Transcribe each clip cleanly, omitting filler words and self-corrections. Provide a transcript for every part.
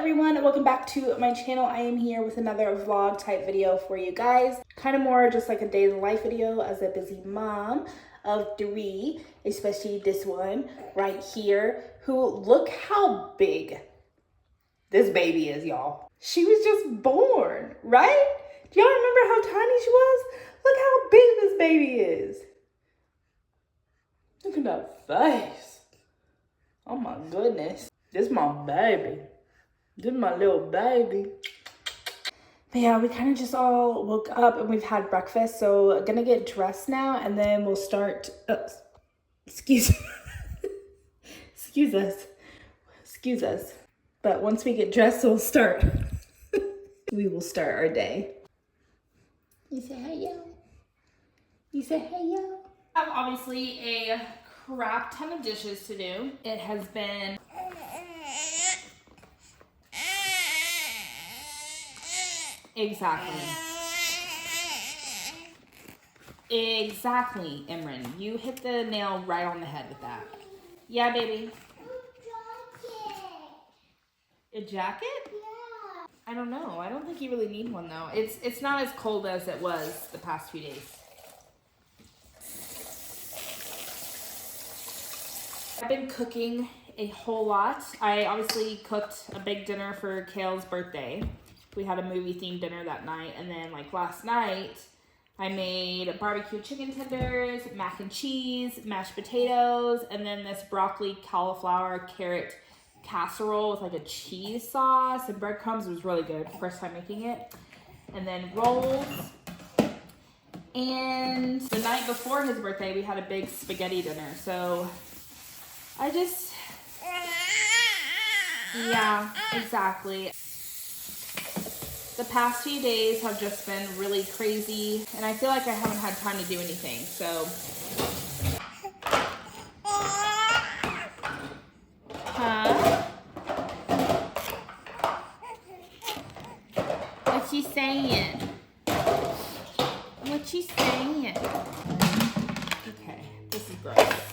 everyone, welcome back to my channel. I am here with another vlog type video for you guys. Kind of more just like a day in the life video as a busy mom of 3, especially this one right here, who look how big this baby is, y'all. She was just born, right? Do y'all remember how tiny she was? Look how big this baby is. Look at that face. Oh my goodness. This is my baby. This is my little baby. But yeah, we kind of just all woke up and we've had breakfast. So I'm gonna get dressed now and then we'll start, excuse us. But once we get dressed, we'll start. We will start our day. You say hey, yo. You say hey, yo. I have obviously a crap ton of dishes to do. It has been Exactly, Imran. You hit the nail right on the head with that. Yeah, baby. A jacket? Yeah. I don't know. I don't think you really need one though. It's not as cold as it was the past few days. I've been cooking a whole lot. I obviously cooked a big dinner for Kale's birthday. We had a movie themed dinner that night, and then like last night I made barbecue chicken tenders, mac and cheese, mashed potatoes, and then this broccoli, cauliflower, carrot casserole with like a cheese sauce and breadcrumbs. It was really good, first time making it. And then rolls. And the night before his birthday we had a big spaghetti dinner. So I just, yeah, exactly. The past few days have just been really crazy, and I feel like I haven't had time to do anything, so. Huh? What you saying? What you saying? Okay, this is gross.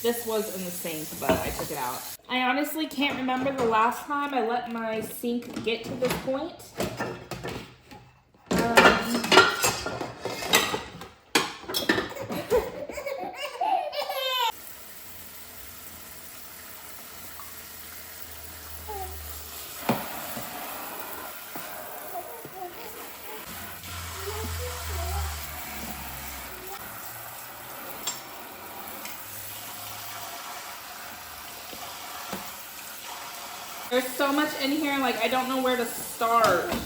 This was in the sink, but I took it out. I honestly can't remember the last time I let my sink get to this point. There's so much in here, like I don't know where to start. I'm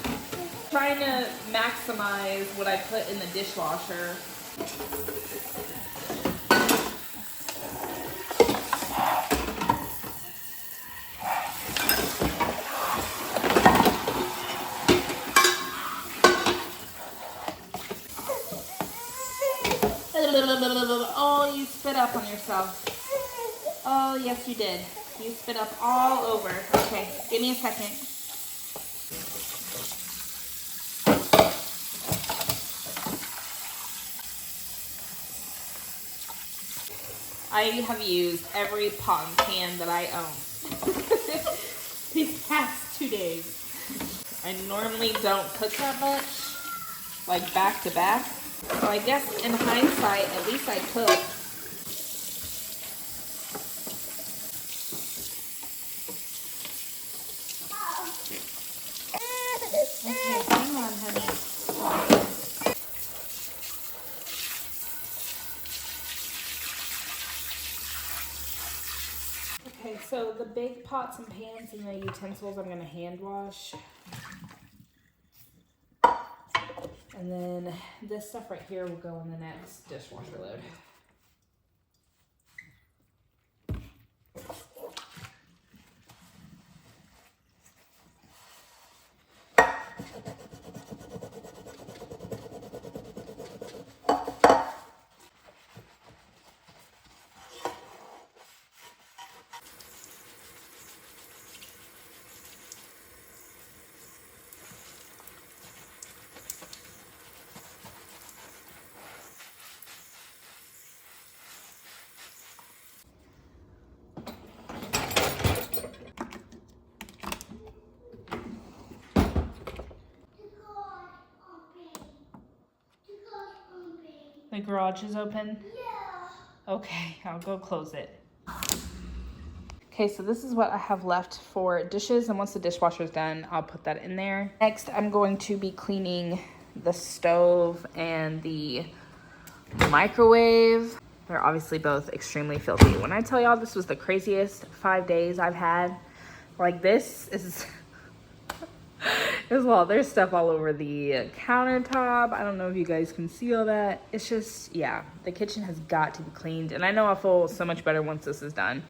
trying to maximize what I put in the dishwasher. Oh, you spit up on yourself. Oh, yes you did. You spit up all over. Okay, give me a second. I have used every pot and pan that I own these past 2 days. I normally don't cook that much, like back to back. So I guess in hindsight, at least I cooked. Okay, hang on, honey. Okay, so the big pots and pans and the utensils I'm gonna hand wash. And then this stuff right here will go in the next dishwasher load. garage is open? Yeah. Okay, I'll go close it. Okay, so this is what I have left for dishes, and once the dishwasher is done, I'll put that in there. Next, I'm going to be cleaning the stove and the microwave. They're obviously both extremely filthy. When I tell y'all this was the craziest 5 days I've had, like this is, well, there's stuff all over the countertop. I don't know if you guys can see all that. It's just, yeah, the kitchen has got to be cleaned, and I know I'll feel so much better once this is done.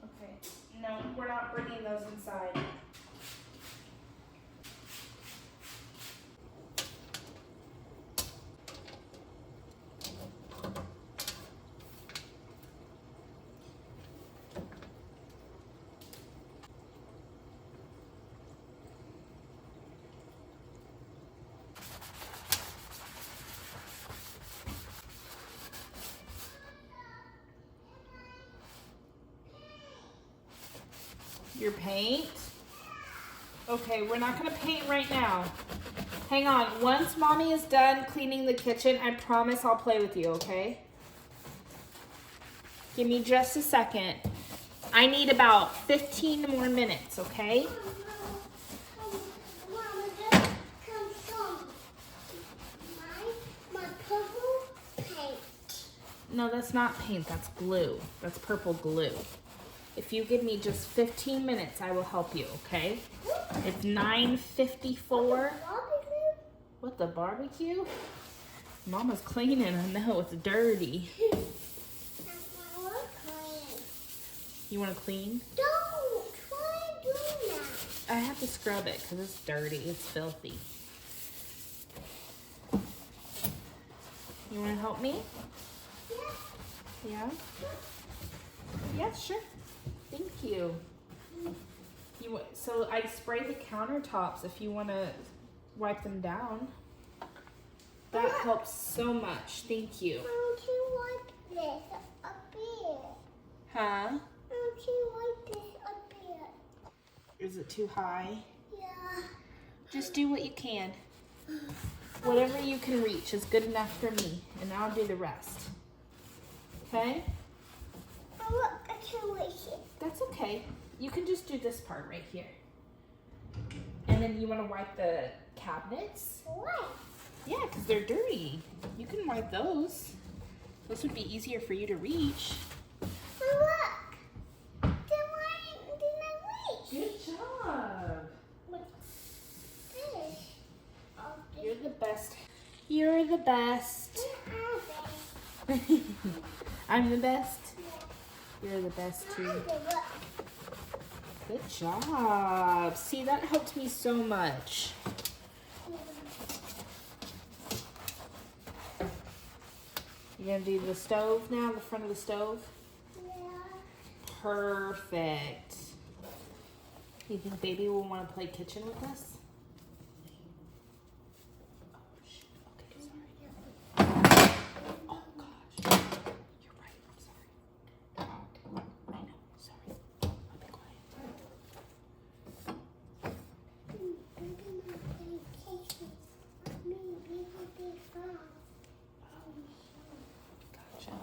Okay, no, we're not bringing those inside. Your paint? Okay, we're not gonna paint right now. Hang on, once mommy is done cleaning the kitchen, I promise I'll play with you, okay? Give me just a second. I need about 15 more minutes, okay? Mama, just come show me. My purple paint. No, that's not paint, that's glue. That's purple glue. If you give me just 15 minutes, I will help you, okay? It's 9:54. What, the barbecue? Mama's cleaning, I know, it's dirty. You wanna clean? Don't try doing that. I have to scrub it because it's dirty, it's filthy. You wanna help me? Yeah. Yeah? Yeah, sure. Thank you. So I spray the countertops if you want to wipe them down. That helps so much. Thank you. Don't you like this up here? Huh? Don't you like this up here? Is it too high? Yeah. Just do what you can. Whatever you can reach is good enough for me, and I'll do the rest. Okay? Oh, look, I can reach it. That's okay. You can just do this part right here. And then you want to wipe the cabinets? Why? Yeah, because they're dirty. You can wipe those. This would be easier for you to reach. Oh, look. Then why didn't I reach? Good job. What's this? Oh, this You're the best. You're the best. I'm the best. You're the best too. Good job. See, that helped me so much. You're gonna do the stove now, the front of the stove? Yeah. Perfect. You think baby will want to play kitchen with us? Oh, shit. Okay, sorry. Oh, gosh. You're right. I'm sorry. I know. Sorry. I'll be quiet. Gotcha.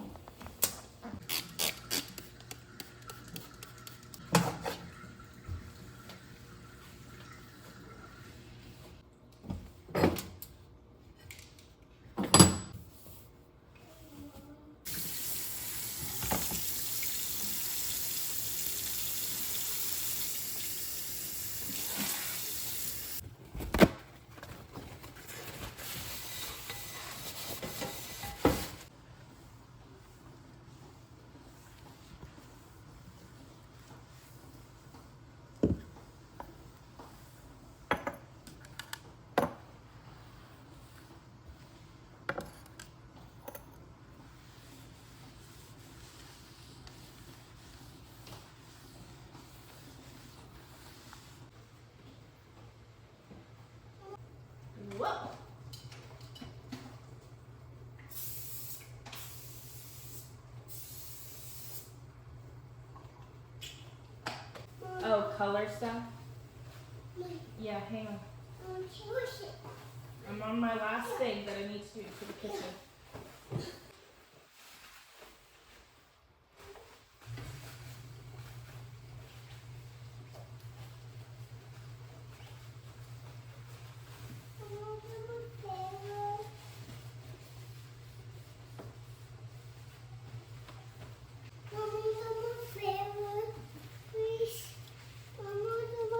Whoa. Oh, color stuff? Yeah, hang on. I'm on my last thing that I need to do for the kitchen.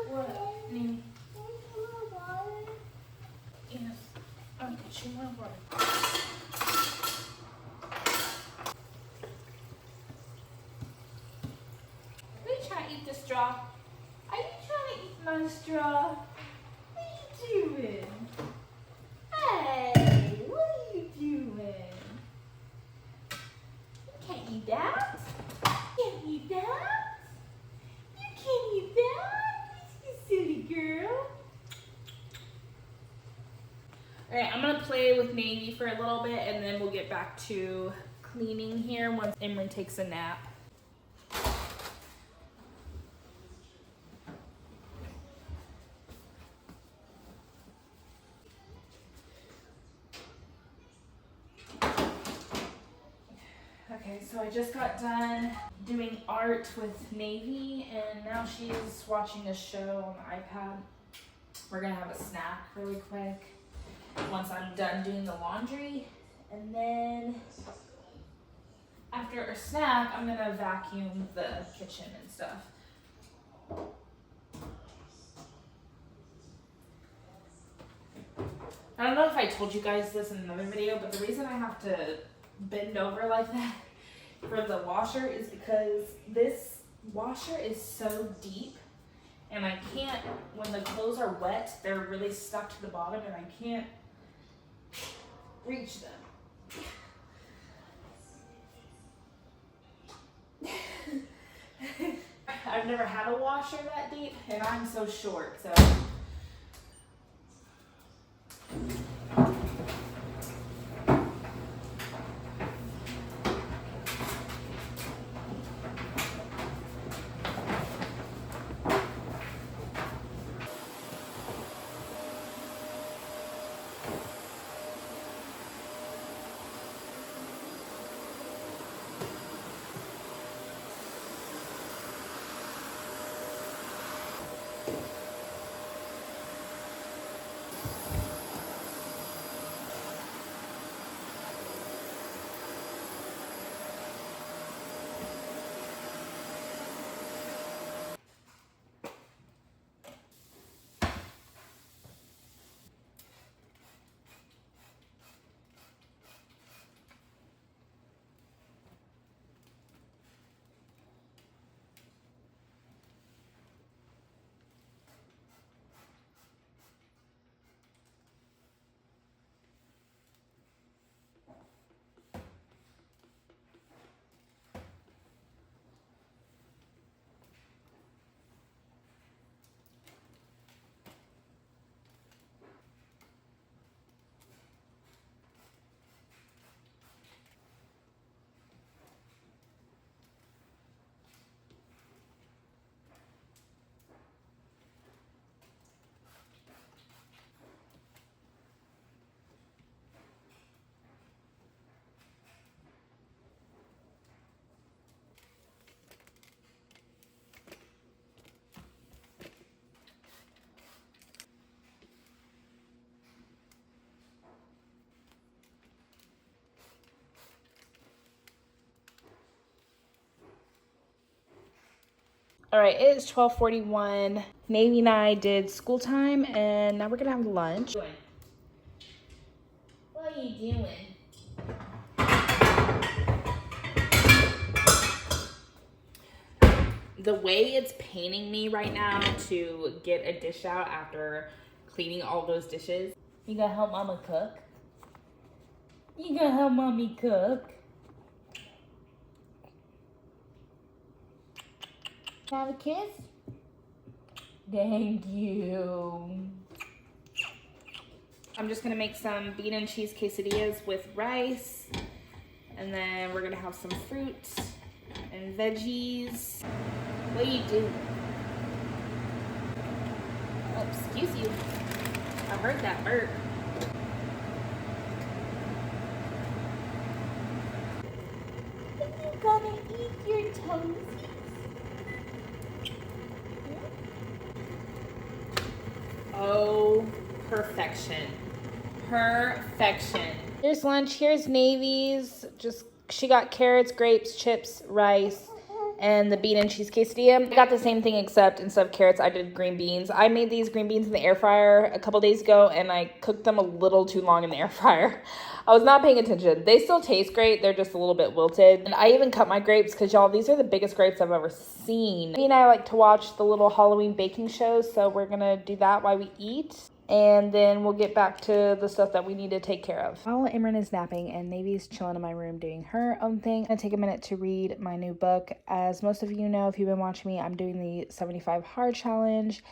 What? Name? Yes. I'll get you more water. Are you trying to eat the straw? Are you trying to eat my straw? What are you doing? Hey, what are you doing? You can't eat that. You can't eat that. You can't eat that. You silly girl. All right, I'm gonna play with Navy for a little bit and then we'll get back to cleaning here once Emery takes a nap. Okay, so I just got done doing art with Navy and now she's watching a show on the iPad. We're gonna have a snack really quick once I'm done doing the laundry. And then after a snack, I'm gonna vacuum the kitchen and stuff. I don't know if I told you guys this in another video, but the reason I have to bend over like that for the washer is because this washer is so deep and I can't, when the clothes are wet, they're really stuck to the bottom and I can't reach them. I've never had a washer that deep and I'm so short, so. All right, it is 12:41. Navy and I did school time and now we're gonna have lunch. What are you doing? The way it's paining me right now to get a dish out after cleaning all those dishes. You gonna help mama cook? You gonna help mommy cook? Have a kiss? Thank you. I'm just gonna make some bean and cheese quesadillas with rice. And then we're gonna have some fruit and veggies. What do you do? Oh, excuse you. I heard that burp. Are you gonna eat your toesies? Oh, perfection. Perfection. Here's lunch. Here's Navy's. She got carrots, grapes, chips, rice, and the bean and cheese quesadilla. I got the same thing except instead of carrots, I did green beans. I made these green beans in the air fryer a couple days ago, and I cooked them a little too long in the air fryer. I was not paying attention. They still taste great. They're just a little bit wilted. And I even cut my grapes because, y'all, these are the biggest grapes I've ever seen. Me and I like to watch the little Halloween baking shows, so we're going to do that while we eat. And then we'll get back to the stuff that we need to take care of. While Imran is napping and Navy's chilling in my room doing her own thing, I'm going to take a minute to read my new book. As most of you know, if you've been watching me, I'm doing the 75 Hard Challenge.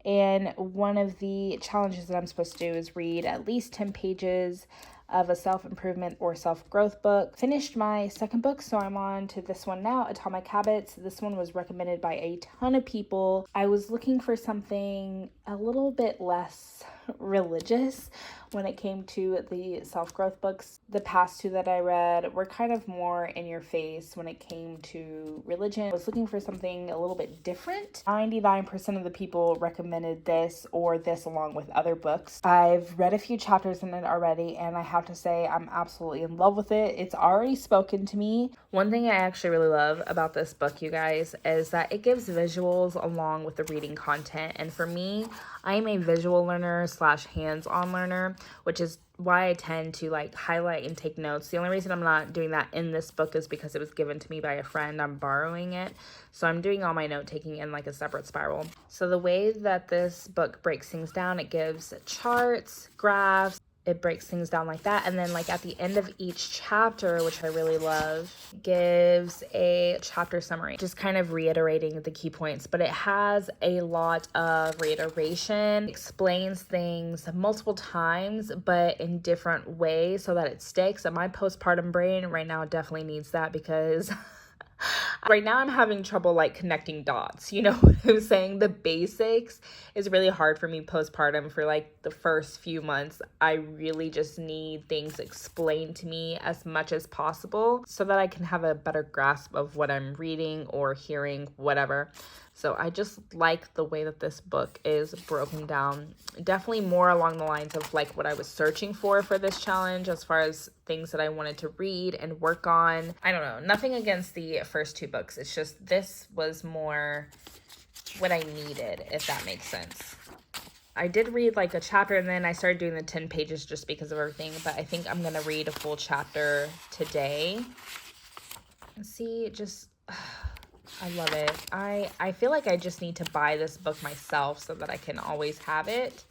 And one of the challenges that I'm supposed to do is read at least 10 pages of a self-improvement or self-growth book. Finished my second book, so I'm on to this one now, Atomic Habits. This one was recommended by a ton of people. I was looking for something a little bit less religious when it came to the self-growth books. The past two that I read were kind of more in your face when it came to religion. I was looking for something a little bit different. 99% of the people recommended this or this along with other books. I've read a few chapters in it already, and I have to say I'm absolutely in love with it. It's already spoken to me. One thing I actually really love about this book, you guys, is that it gives visuals along with the reading content. And for me, I am a visual learner / hands-on learner, which is why I tend to like highlight and take notes. The only reason I'm not doing that in this book is because it was given to me by a friend. I'm borrowing it. So I'm doing all my note taking in like a separate spiral. So the way that this book breaks things down, it gives charts, graphs, it breaks things down like that. And then like at the end of each chapter, which I really love, gives a chapter summary, just kind of reiterating the key points, but it has a lot of reiteration, explains things multiple times, but in different ways so that it sticks. And my postpartum brain right now definitely needs that because right now I'm having trouble like connecting dots. You know what I'm saying? The basics is really hard for me postpartum. For like the first few months, I really just need things explained to me as much as possible so that I can have a better grasp of what I'm reading or hearing, whatever. So I just like the way that this book is broken down. Definitely more along the lines of like what I was searching for this challenge as far as things that I wanted to read and work on. I don't know, nothing against the first two books. It's just this was more what I needed, if that makes sense. I did read like a chapter and then I started doing the 10 pages just because of everything, but I think I'm going to read a full chapter today. See, just I love it. I feel like I just need to buy this book myself so that I can always have it,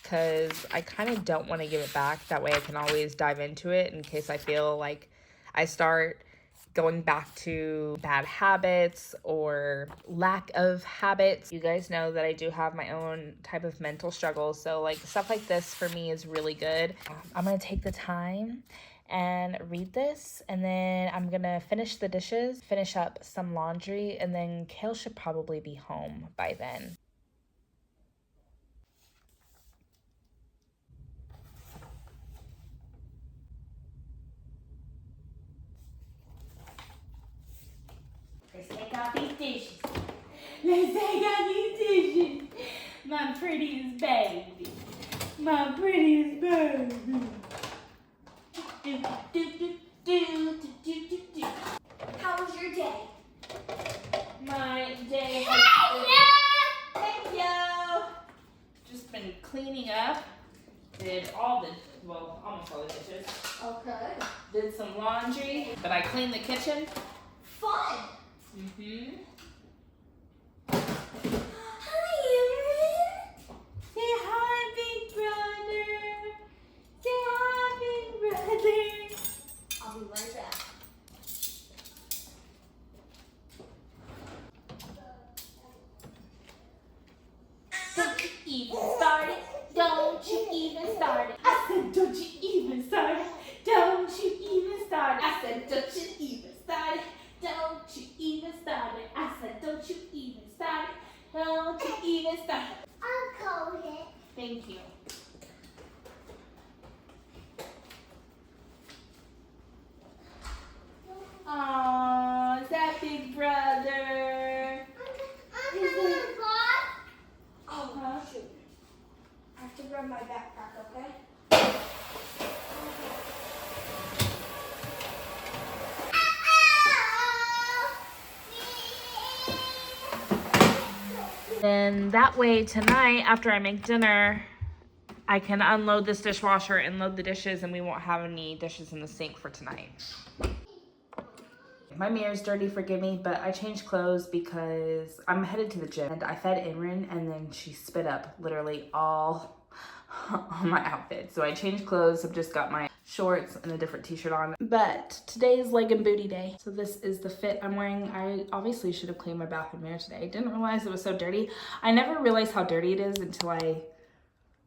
because I kind of don't want to give it back. That way I can always dive into it in case I feel like I start going back to bad habits or lack of habits. You guys know that I do have my own type of mental struggle, so like stuff like this for me is really good. I'm gonna take the time and read this, and then I'm gonna finish the dishes, finish up some laundry, and then Kale should probably be home by then. Let's take out these dishes. Let's take out these dishes. My prettiest baby. My prettiest baby. Do, do, do, do, do, do, do. How was your day? My day Hey, has been... Thank you. Just been cleaning up. Did almost all the dishes. Okay. Did some laundry, but I cleaned the kitchen. Fun. Mm-hmm. Hi, Imran. Say hi, big brother. Say hi, big brother. I'll be right back. Don't you even start it. Don't you even start it. then that way tonight, after I make dinner, I can unload this dishwasher and load the dishes, and we won't have any dishes in the sink for tonight. My mirror's dirty, forgive me, but I changed clothes because I'm headed to the gym. And I fed Imran, and then she spit up literally all on my outfit. So I changed clothes. I've just got my shorts and a different t-shirt on. But today is leg and booty day. So this is the fit I'm wearing. I obviously should have cleaned my bathroom mirror today. I didn't realize it was so dirty. I never realized how dirty it is until I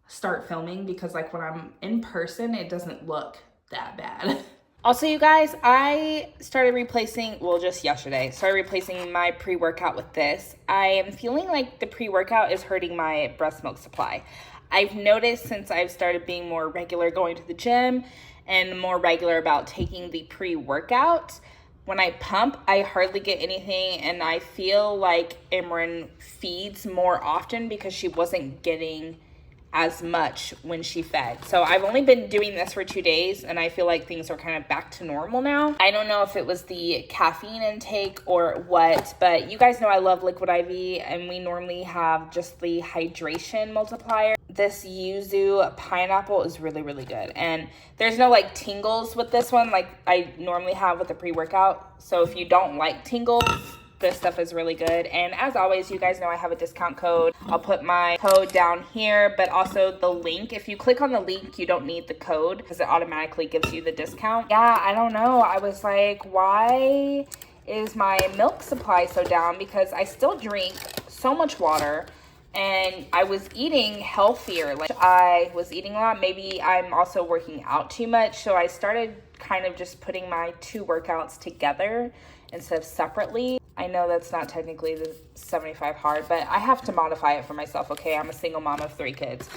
start filming, because like when I'm in person, it doesn't look that bad. Also, you guys, I started replacing, well, just yesterday, started replacing my pre-workout with this. I am feeling like the pre-workout is hurting my breast milk supply. I've noticed since I've started being more regular going to the gym and more regular about taking the pre-workout, when I pump, I hardly get anything, and I feel like Imran feeds more often because she wasn't getting as much when she fed. So I've only been doing this for 2 days, and I feel like things are kind of back to normal now. I don't know if it was the caffeine intake or what, but you guys know I love Liquid IV, and we normally have just the hydration multiplier. This yuzu pineapple is really, really good. And there's no like tingles with this one like I normally have with the pre-workout. So if you don't like tingles, this stuff is really good. And as always, you guys know I have a discount code. I'll put my code down here, but also the link. If you click on the link, you don't need the code because it automatically gives you the discount. Yeah, I don't know. I was like, why is my milk supply so down? Because I still drink so much water, and I was eating healthier. Like I was eating a lot. Maybe I'm also working out too much. So I started kind of just putting my 2 workouts together instead of separately. I know that's not technically the 75 hard, but I have to modify it for myself, okay? I'm a single mom of 3 kids.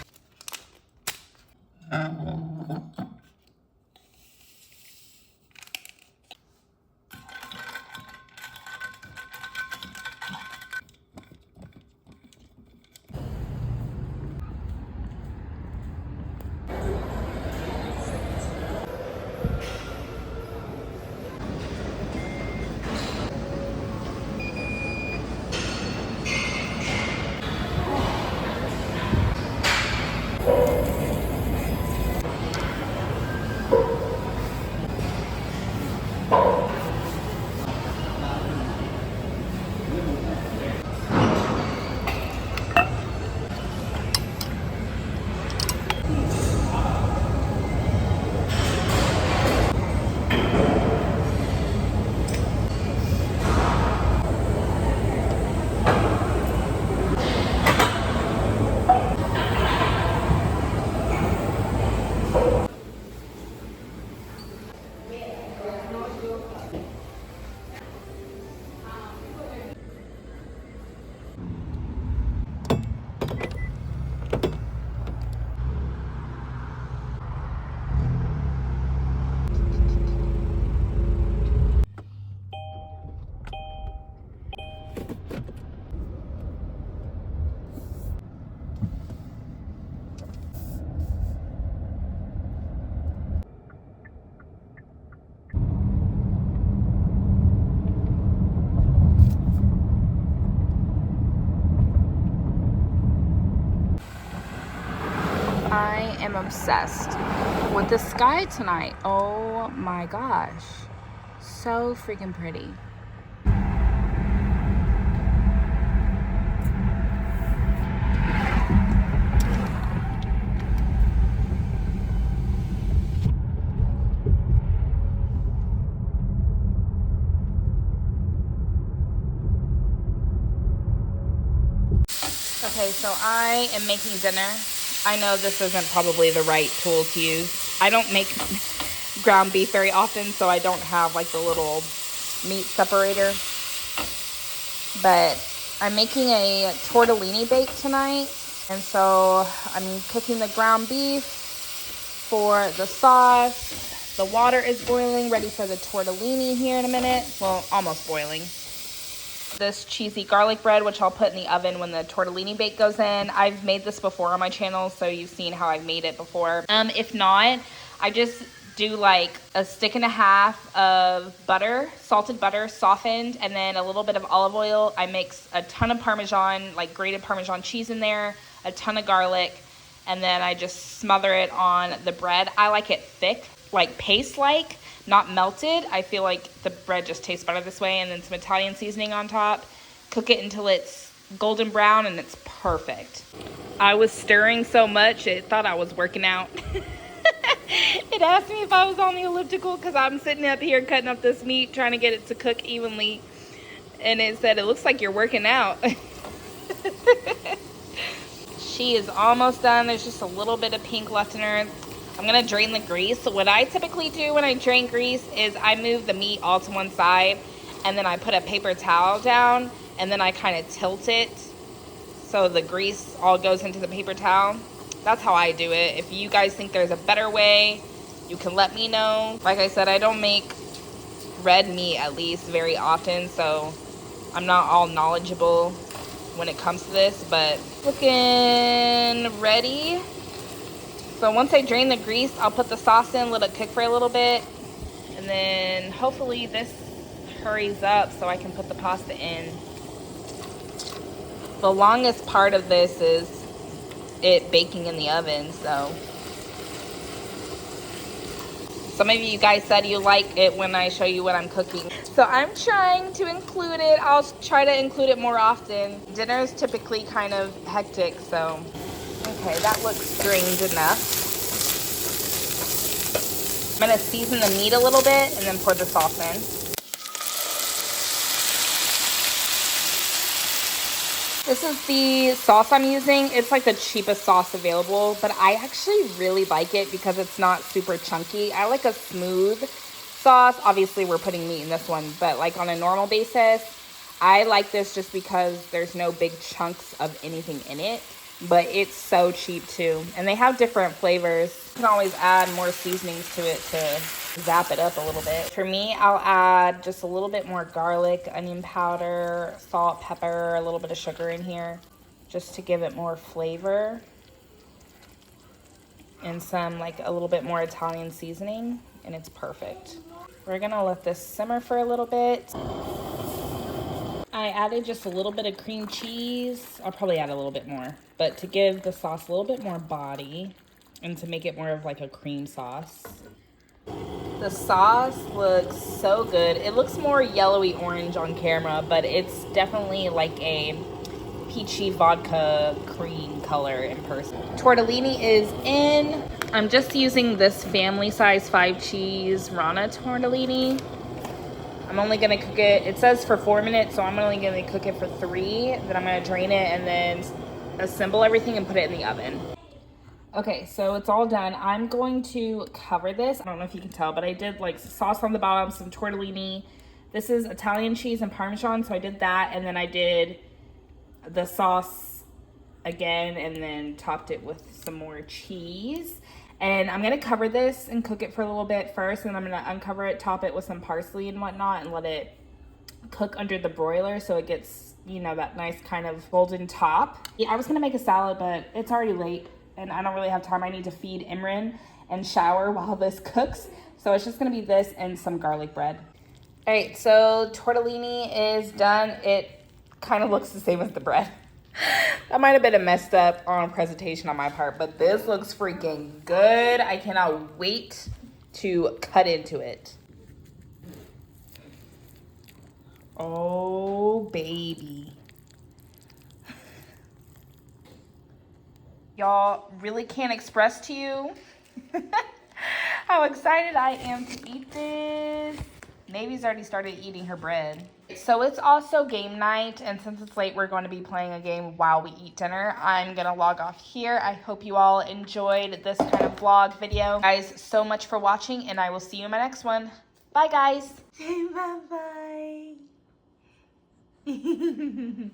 I am obsessed with the sky tonight. Oh my gosh. So freaking pretty. Okay, so I am making dinner. I know this isn't probably the right tool to use. I don't make ground beef very often, so I don't have like the little meat separator. But I'm making a tortellini bake tonight. And so I'm cooking the ground beef for the sauce. The water is boiling, ready for the tortellini here in a minute. Well, almost boiling. This cheesy garlic bread, which I'll put in the oven when the tortellini bake goes in. I've made this before on my channel, so you've seen how I've made it before. If not, I just do like a stick and a half of butter, salted butter, softened, and then a little bit of olive oil. I mix a ton of Parmesan, like grated Parmesan cheese in there, a ton of garlic, and then I just smother it on the bread. I like it thick, like paste-like, not melted. I feel like the bread just tastes better this way, and then some Italian seasoning on top. Cook it until it's golden brown, and it's perfect. I was stirring so much, it thought I was working out. It asked me if I was on the elliptical because I'm sitting up here cutting up this meat, trying to get it to cook evenly. And it said, it looks like you're working out. She is almost done. There's just a little bit of pink left in her. I'm gonna drain the grease. So what I typically do when I drain grease is I move the meat all to one side, and then I put a paper towel down, and then I kind of tilt it so the grease all goes into the paper towel. That's how I do it. If you guys think there's a better way, you can let me know. Like I said, I don't make red meat, at least, very often, so I'm not all knowledgeable when it comes to this, but looking ready. So once I drain the grease, I'll put the sauce in, let it cook for a little bit, and then hopefully this hurries up so I can put the pasta in. The longest part of this is it baking in the oven, so some of you guys said you like it when I show you what I'm cooking, so I'm trying to include it. I'll try to include it more often. Dinner is typically kind of hectic, so okay, that looks drained enough. I'm gonna season the meat a little bit and then pour the sauce in. This is the sauce I'm using. It's like the cheapest sauce available, but I actually really like it because it's not super chunky. I like a smooth sauce. Obviously, we're putting meat in this one, but like on a normal basis, I like this just because there's no big chunks of anything in it, but it's so cheap too. And they have different flavors. You can always add more seasonings to it to zap it up a little bit. For me, I'll add just a little bit more garlic, onion powder, salt, pepper, a little bit of sugar in here just to give it more flavor, and some like a little bit more Italian seasoning, and it's perfect. We're gonna let this simmer for a little bit. I added just a little bit of cream cheese. I'll probably add a little bit more, but to give the sauce a little bit more body and to make it more of like a cream sauce. The sauce looks so good. It looks more yellowy orange on camera, but it's definitely like a peachy vodka cream color in person. Tortellini is in. I'm just using this family size 5 cheese Rana tortellini. I'm only gonna cook it, it says for 4 minutes, so I'm only gonna cook it for 3. Then I'm gonna drain it and then assemble everything and put it in the oven. Okay, so it's all done. I'm going to cover this. I don't know if you can tell, but I did like sauce on the bottom, some tortellini. This is Italian cheese and Parmesan, so I did that, and then I did the sauce again, and then topped it with some more cheese. And I'm gonna cover this and cook it for a little bit first, and I'm gonna uncover it, top it with some parsley and whatnot, and let it cook under the broiler so it gets, you know, that nice kind of golden top. Yeah, I was gonna make a salad, but it's already late and I don't really have time. I need to feed Imran and shower while this cooks. So it's just gonna be this and some garlic bread. All right, so tortellini is done. It kind of looks the same as the bread. That might have been a messed up on presentation on my part, but this looks freaking good. I cannot wait to cut into it. Oh, baby. Y'all really can't express to you how excited I am to eat this. Navy's already started eating her bread. So it's also game night, and since it's late, we're going to be playing a game while we eat dinner. I'm gonna log off here. I hope you all enjoyed this kind of vlog video. Guys, so much for watching, and I will see you in my next one. Bye, guys. Bye-bye.